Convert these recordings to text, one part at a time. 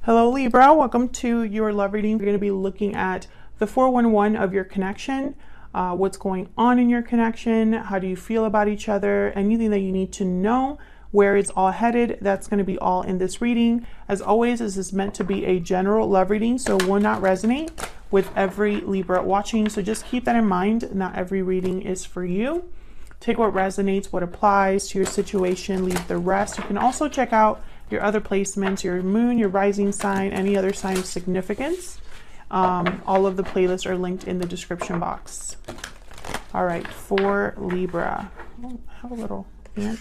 Hello Libra, welcome to your love reading. We're going to be looking at the 411 of your connection, what's going on in your connection, how do you feel about each other, anything that you need to know, where it's all headed. That's going to be all in this reading. As always, this is meant to be a general love reading, so it will not resonate with every Libra watching. So just keep that in mind. Not every reading is for you. Take what resonates, what applies to your situation, leave the rest. You can also check out your other placements, your moon, your rising sign, any other sign of significance. All of the playlists are linked in the description box. All right, for Libra. Oh, I have a little ant.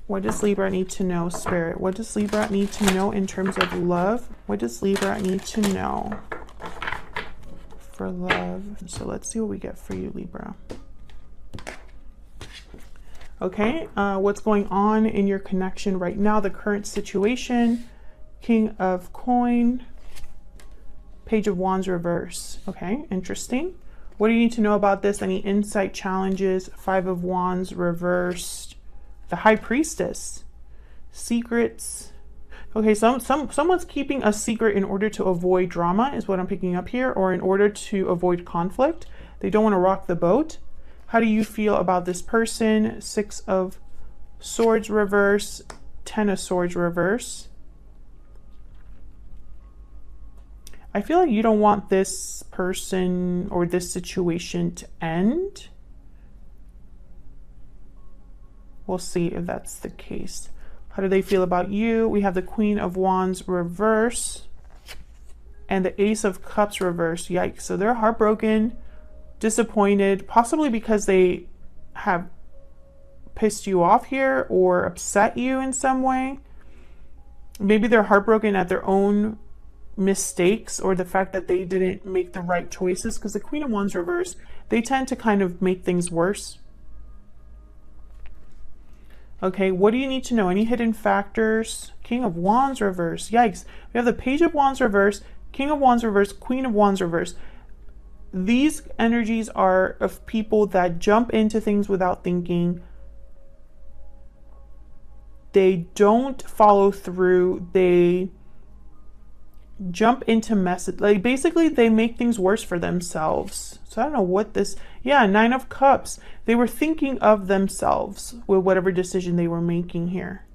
What does Libra need to know, Spirit? What does Libra need to know in terms of love? What does Libra need to know for love? So let's see what we get for you, Libra. Okay, what's going on in your connection right now, the current situation, King of Coin, Page of Wands reverse. Okay, interesting. What do you need to know about this? Any insight, challenges? Five of Wands reversed, the High Priestess, secrets. Okay, someone's keeping a secret in order to avoid drama is what I'm picking up here, or in order to avoid conflict. They don't want to rock the boat. How do you feel about this person? Six of Swords reverse, Ten of Swords reverse. I feel like you don't want this person or this situation to end. We'll see if that's the case. How do they feel about you? We have the Queen of Wands reverse and the Ace of Cups reverse. Yikes. So they're heartbroken, disappointed, possibly because they have pissed you off here or upset you in some way. Maybe they're heartbroken at their own mistakes or the fact that they didn't make the right choices, because the Queen of Wands reverse, they tend to kind of make things worse. Okay, what do you need to know? Any hidden factors? King of Wands reverse. Yikes. We have the Page of Wands reverse, King of Wands reverse, Queen of Wands reverse. These energies are of people that jump into things without thinking. They don't follow through. They jump into messes. Like basically they make things worse for themselves. So I don't know what this, yeah, Nine of Cups. They were thinking of themselves with whatever decision they were making here.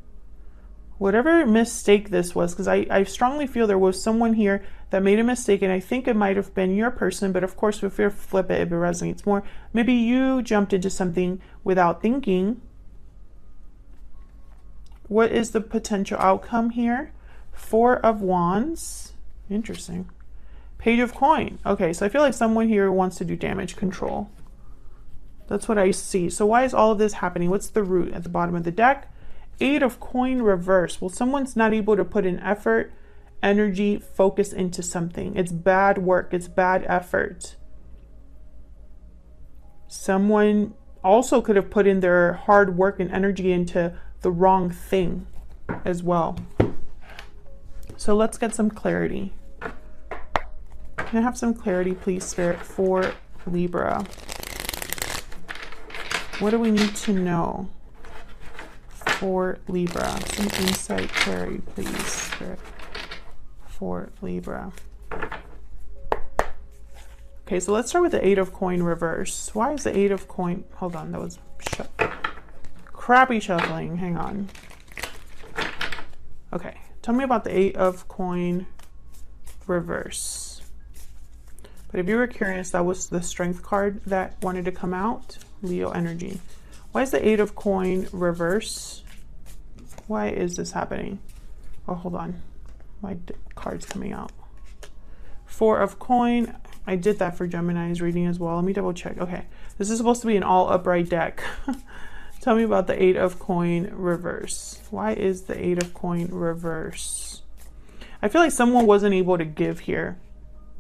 Whatever mistake this was, because I strongly feel there was someone here that made a mistake, and I think it might have been your person, but of course if you flip it, if it resonates more, maybe you jumped into something without thinking. What is the potential outcome here? Four of Wands. Interesting. Page of Coin. Okay, so I feel like someone here wants to do damage control. That's what I see. So why is all of this happening? What's the root at the bottom of the deck? Eight of Coin reverse. Well, someone's not able to put in effort, energy, focus into something. It's bad work. It's bad effort. Someone also could have put in their hard work and energy into the wrong thing as well. So let's get some clarity. Can I have some clarity, please, Spirit, for Libra? What do we need to know for Libra? Some insight, clarity, please, Spirit, for Libra. Okay, so let's start with the Eight of Coin reverse. Why is the Eight of Coin? Hold on, that was crappy shuffling. Hang on. Okay, tell me about the Eight of Coin reverse. But if you were curious, that was the Strength card that wanted to come out. Leo energy. Why is the Eight of Coin reverse? Why is this happening? Oh, hold on. My card's coming out. Four of Coin. I did that for Gemini's reading as well. Let me double check. Okay. This is supposed to be an all upright deck. Tell me about the Eight of Coin reverse. Why is the Eight of Coin reverse? I feel like someone wasn't able to give here.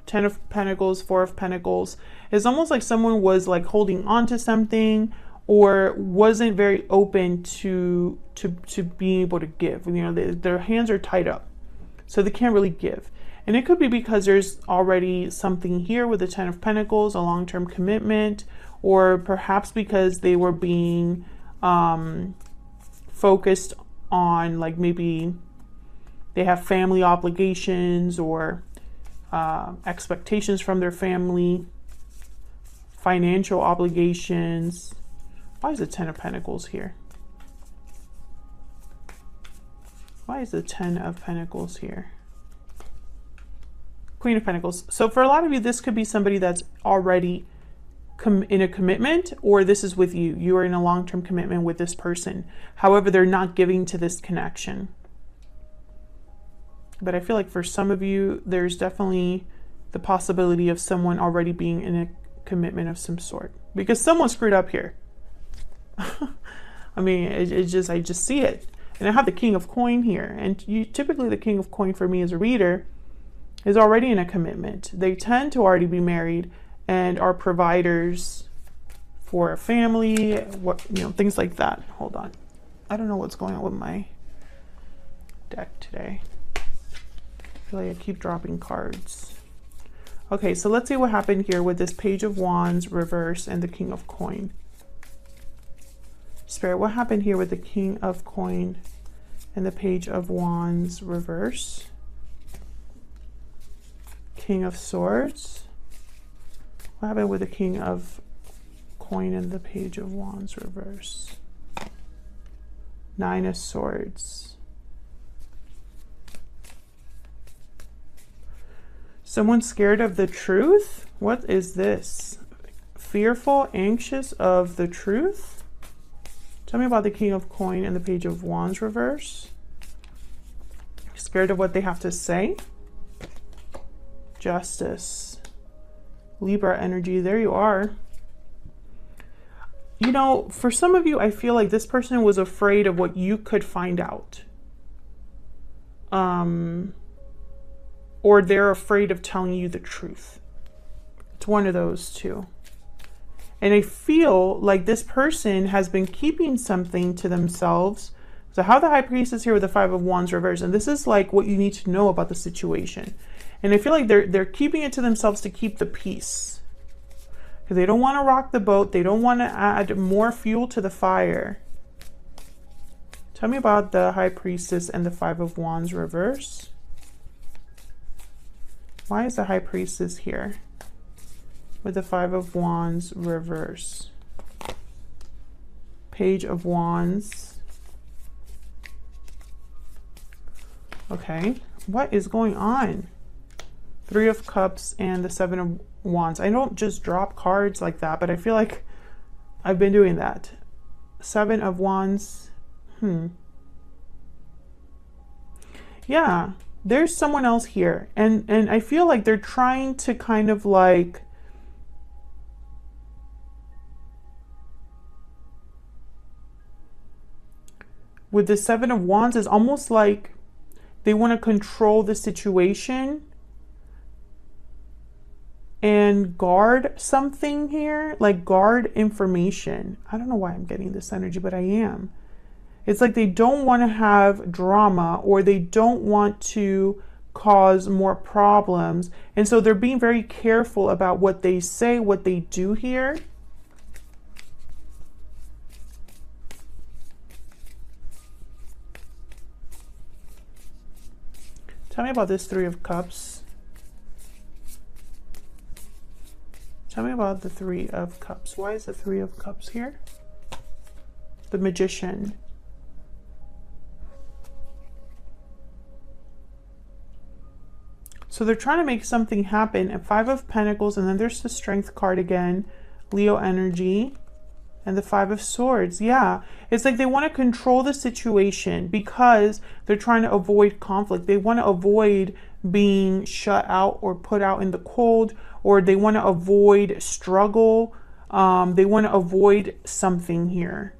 Ten of Pentacles, Four of Pentacles. It's almost like someone was like holding on to something or wasn't very open to being able to give. You know, their hands are tied up, so they can't really give. And it could be because there's already something here with the Ten of Pentacles, a long-term commitment, or perhaps because they were being focused on like maybe they have family obligations or expectations from their family, financial obligations. Why is the Ten of Pentacles here? Why is the Ten of Pentacles here? Queen of Pentacles. So for a lot of you, this could be somebody that's already in a commitment, or this is with you. You are in a long-term commitment with this person. However, they're not giving to this connection. But I feel like for some of you, there's definitely the possibility of someone already being in a commitment of some sort, because someone screwed up here. I mean, I just see it. And I have the King of Coin here. And typically the King of Coin for me as a reader is already in a commitment. They tend to already be married and are providers for a family, things like that. Hold on. I don't know what's going on with my deck today. I feel like I keep dropping cards. Okay, so let's see what happened here with this Page of Wands reverse and the King of Coin. Spirit, what happened here with the King of Coin and the Page of Wands reverse? King of Swords. What happened with the King of Coin and the Page of Wands reverse? Nine of Swords. Someone scared of the truth? What is this? Fearful, anxious of the truth? Tell me about the King of Coin and the Page of Wands reverse. Scared of what they have to say? Justice. Libra energy, there you are. You know, for some of you, I feel like this person was afraid of what you could find out. Or they're afraid of telling you the truth. It's one of those two. And I feel like this person has been keeping something to themselves. So how the High Priestess here with the Five of Wands reverse. And this is like what you need to know about the situation. And I feel like they're keeping it to themselves to keep the peace. Because they don't want to rock the boat. They don't want to add more fuel to the fire. Tell me about the High Priestess and the Five of Wands reverse. Why is the High Priestess here with the Five of Wands reverse? Page of Wands. Okay, what is going on? Three of Cups and the Seven of Wands. I don't just drop cards like that, but I feel like I've been doing that. Seven of Wands. Yeah, there's someone else here. And I feel like they're trying to kind of like with the Seven of Wands, is almost like they want to control the situation and guard something here, like guard information. I don't know why I'm getting this energy, but I am. It's like they don't want to have drama, or they don't want to cause more problems. And so they're being very careful about what they say, what they do here. Tell me about this Three of Cups. Tell me about the Three of Cups. Why is the Three of Cups here? The Magician. So they're trying to make something happen. And Five of Pentacles, and then there's the Strength card again. Leo energy. And the Five of Swords. Yeah, it's like they want to control the situation because they're trying to avoid conflict. They want to avoid being shut out or put out in the cold, or they want to avoid struggle. They want to avoid something here.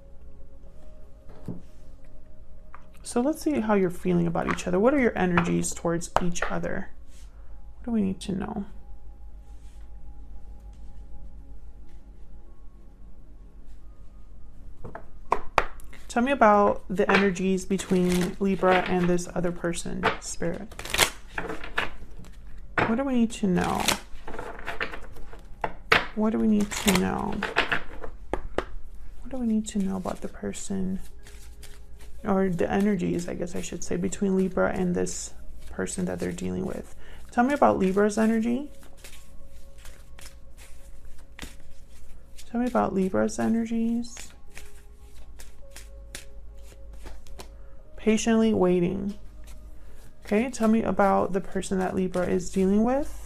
So let's see how you're feeling about each other. What are your energies towards each other? What do we need to know? Tell me about the energies between Libra and this other person, Spirit. What do we need to know? What do we need to know? What do we need to know about the person or the energies, I guess I should say, between Libra and this person that they're dealing with. Tell me about Libra's energy. Tell me about Libra's energies. Patiently waiting. Okay, tell me about the person that Libra is dealing with.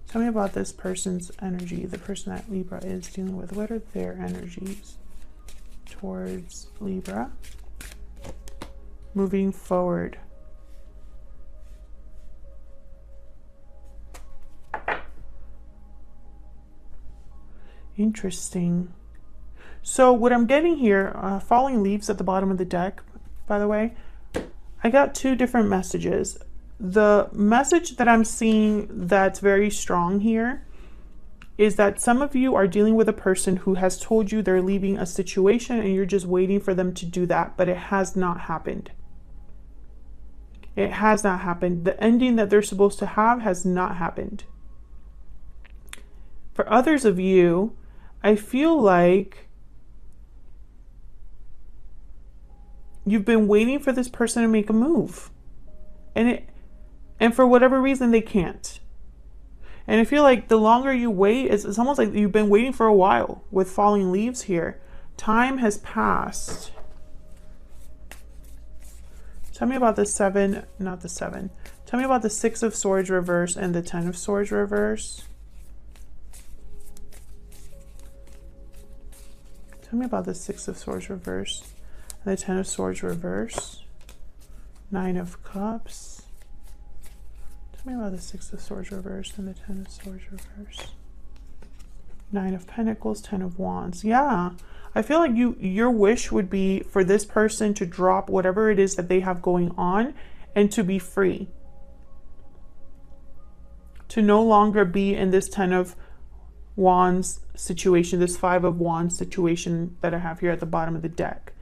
Tell me about this person's energy, the person that Libra is dealing with. What are their energies towards Libra? Moving forward. Interesting. So what I'm getting here, falling leaves at the bottom of the deck, by the way, I got two different messages. The message that I'm seeing that's very strong here is that some of you are dealing with a person who has told you they're leaving a situation and you're just waiting for them to do that, but it has not happened. It has not happened. The ending that they're supposed to have has not happened. For others of you, I feel like you've been waiting for this person to make a move. And for whatever reason, they can't. And I feel like the longer you wait, it's almost like you've been waiting for a while with falling leaves here. Time has passed. Tell me about the seven, not the seven. Tell me about the Six of Swords reverse and the Ten of Swords reverse. Tell me about the Six of Swords reverse and the Ten of Swords reverse. Nine of Cups. Tell me about the Six of Swords reverse and the Ten of Swords reverse. Nine of Pentacles, Ten of Wands. Yeah, I feel like your wish would be for this person to drop whatever it is that they have going on and to be free. To no longer be in this Ten of Wands situation, this Five of Wands situation that I have here at the bottom of the deck.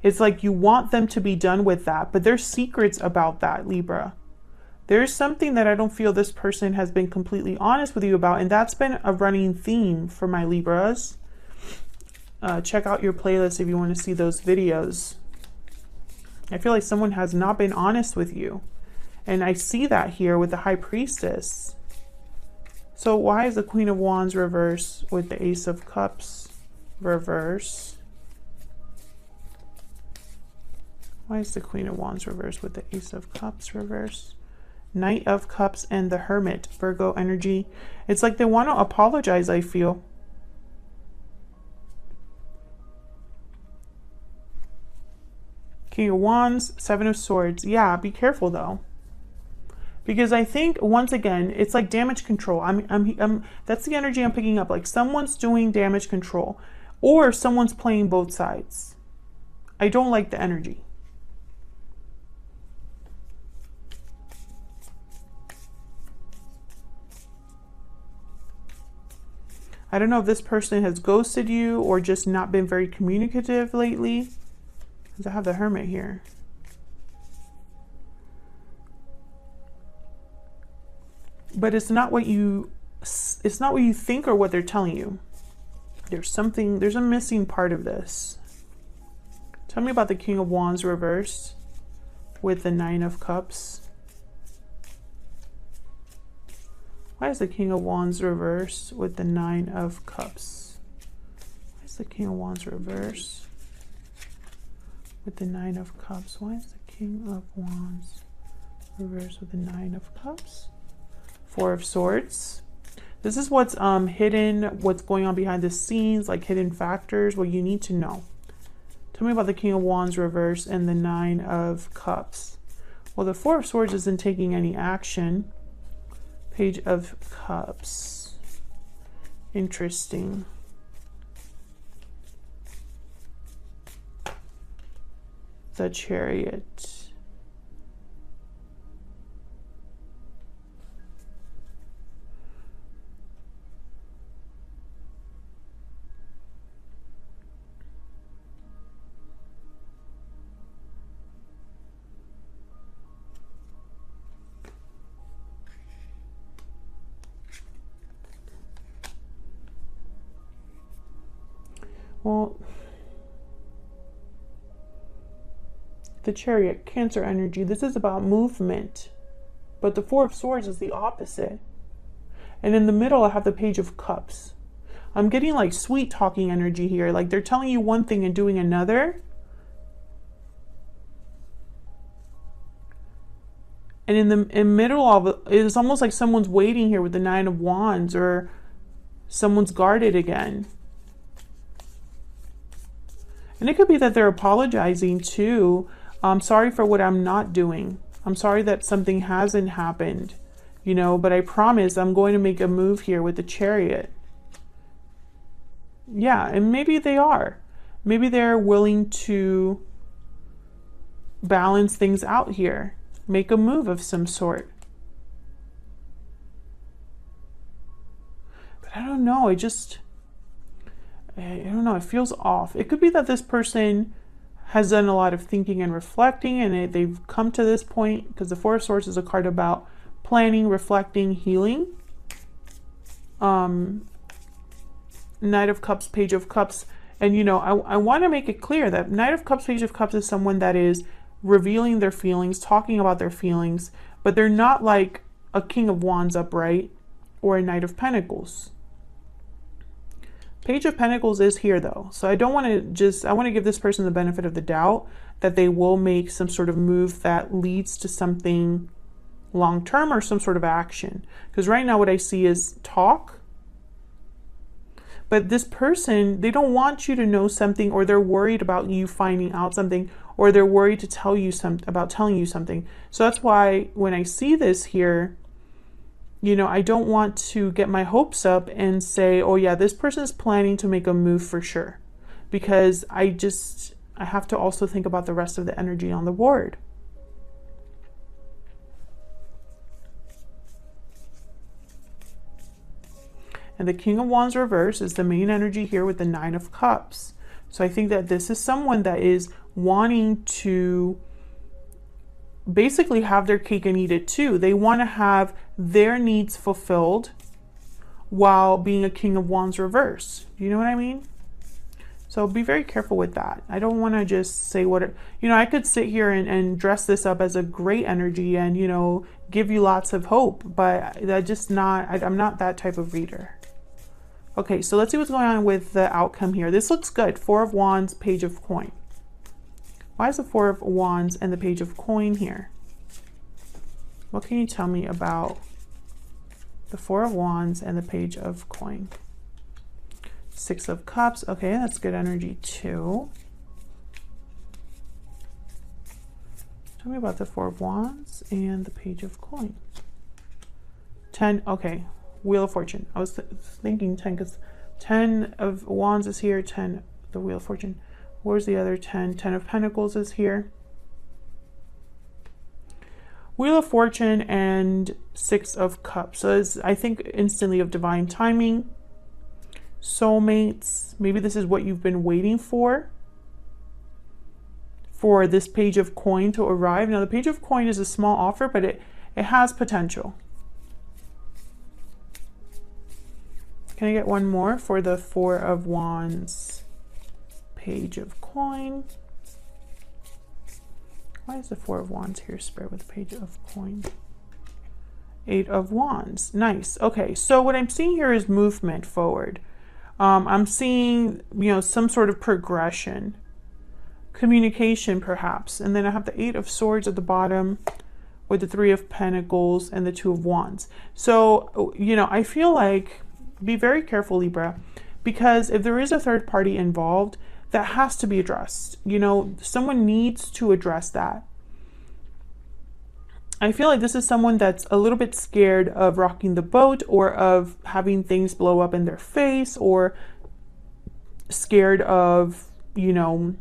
It's like you want them to be done with that, but there's secrets about that, Libra. There's something that I don't feel this person has been completely honest with you about, and that's been a running theme for my Libras. Check out your playlist if you want to see those videos. I feel like someone has not been honest with you, and I see that here with the High Priestess. So why is the Queen of Wands reverse with the Ace of Cups reverse? Why is the Queen of Wands reverse with the Ace of Cups reverse? Knight of Cups and the Hermit, Virgo energy. It's like they want to apologize, I feel. King of Wands, Seven of Swords. Yeah, be careful though. Because I think, once again, it's like damage control. That's the energy I'm picking up. Like someone's doing damage control or someone's playing both sides. I don't like the energy. I don't know if this person has ghosted you or just not been very communicative lately. Because I have the Hermit here. But it's not what you think or what they're telling you. There's a missing part of this. Tell me about the King of Wands reverse with the Nine of Cups. Why is the King of Wands reverse with the Nine of Cups? Why is the King of Wands reverse with the Nine of Cups? Why is the King of Wands reverse with the Nine of Cups? Four of Swords. This is what's hidden, what's going on behind the scenes, like hidden factors, what you need to know. Tell me about the King of Wands reverse and the Nine of Cups. Well, the Four of Swords isn't taking any action. Page of Cups. Interesting. The Chariot. Well, the Chariot, Cancer energy. This is about movement. But the Four of Swords is the opposite. And in the middle, I have the Page of Cups. I'm getting like sweet talking energy here. Like they're telling you one thing and doing another. And in the middle of it, it's almost like someone's waiting here with the Nine of Wands, or someone's guarded again. And it could be that they're apologizing too. I'm sorry for what I'm not doing. I'm sorry that something hasn't happened, you know, but I promise I'm going to make a move here with the Chariot. Yeah, and maybe they are. Maybe they're willing to balance things out here. Make a move of some sort. But I don't know. I don't know. It feels off. It could be that this person has done a lot of thinking and reflecting, and they've come to this point, because the Four of Swords is a card about planning, reflecting, healing. Knight of Cups, Page of Cups. And, you know, I want to make it clear that Knight of Cups, Page of Cups is someone that is revealing their feelings, talking about their feelings, but they're not like a King of Wands upright or a Knight of Pentacles. Page of Pentacles is here though. So I don't want to I want to give this person the benefit of the doubt that they will make some sort of move that leads to something long-term or some sort of action. Because right now what I see is talk. But this person, they don't want you to know something, or they're worried about you finding out something, or they're worried to tell you about telling you something. So that's why when I see this here, you know, I don't want to get my hopes up and say, oh yeah, this person is planning to make a move for sure. Because I have to also think about the rest of the energy on the board. And the King of Wands reverse is the main energy here with the Nine of Cups. So I think that this is someone that is wanting to basically have their cake and eat it too. They want to have their needs fulfilled while being a King of Wands reverse. You know what I mean? So be very careful with that. I don't want to just say you know, I could sit here and dress this up as a great energy and, you know, give you lots of hope, but I'm not that type of reader. Okay, so let's see what's going on with the outcome here. This looks good. Four of Wands, Page of Coin. Why is the Four of Wands and the Page of Coin here? What can you tell me about the Four of Wands and the Page of Coin? Six of Cups. Okay, that's good energy too. Tell me about the Four of Wands and the Page of Coin. 10. Okay, Wheel of Fortune. I was thinking 10 because 10 of Wands is here. 10, the Wheel of Fortune. Where's the other 10? 10 of Pentacles is here. Wheel of Fortune and Six of Cups. So it's, I think, instantly of divine timing. Soulmates. Maybe this is what you've been waiting for this Page of Coin to arrive. Now the Page of Coin is a small offer, but it has potential. Can I get one more for the Four of Wands, Page of Coin? Why is the Four of Wands here spread with the Page of Coin? Eight of Wands. Nice. Okay, so what I'm seeing here is movement forward. I'm seeing, you know, some sort of progression, communication perhaps. And then I have the Eight of Swords at the bottom with the Three of Pentacles and the Two of Wands. So, you know, I feel like be very careful, Libra, because if there is a third party involved, that has to be addressed. You know, someone needs to address that. I feel like this is someone that's a little bit scared of rocking the boat, or of having things blow up in their face, or scared of, you know,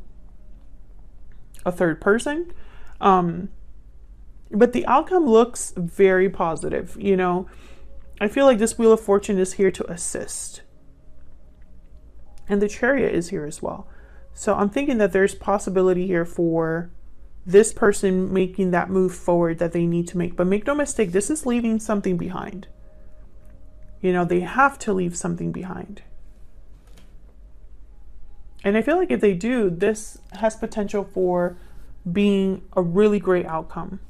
a third person. But the outcome looks very positive, you know. I feel like this Wheel of Fortune is here to assist. And the Chariot is here as well. So I'm thinking that there's possibility here for this person making that move forward that they need to make. But make no mistake, this is leaving something behind. You know, they have to leave something behind. And I feel like if they do, this has potential for being a really great outcome.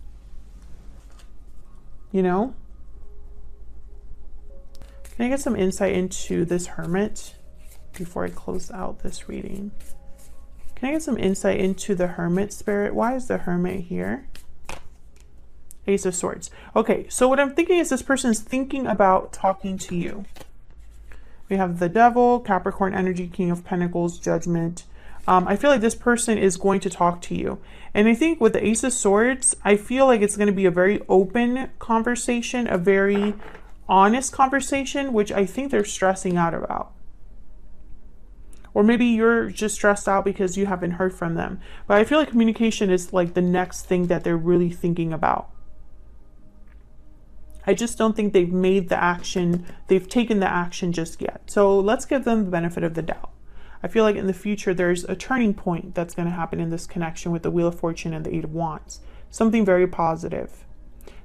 You know? Can I get some insight into this Hermit before I close out this reading? Can I get some insight into the Hermit, Spirit? Why is the Hermit here? Ace of Swords. Okay, so what I'm thinking is this person is thinking about talking to you. We have the Devil, Capricorn energy, King of Pentacles, Judgment. I feel like this person is going to talk to you. And I think with the Ace of Swords, I feel like it's going to be a very open conversation, a very honest conversation, which I think they're stressing out about. Or maybe you're just stressed out because you haven't heard from them. But I feel like communication is like the next thing that they're really thinking about. I just don't think they've made the action, they've taken the action just yet. So let's give them the benefit of the doubt. I feel like in the future, there's a turning point that's going to happen in this connection with the Wheel of Fortune and the Eight of Wands. Something very positive.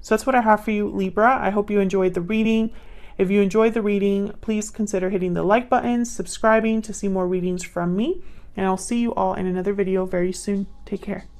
So that's what I have for you, Libra. I hope you enjoyed the reading. If you enjoyed the reading, please consider hitting the like button, subscribing to see more readings from me, and I'll see you all in another video very soon. Take care.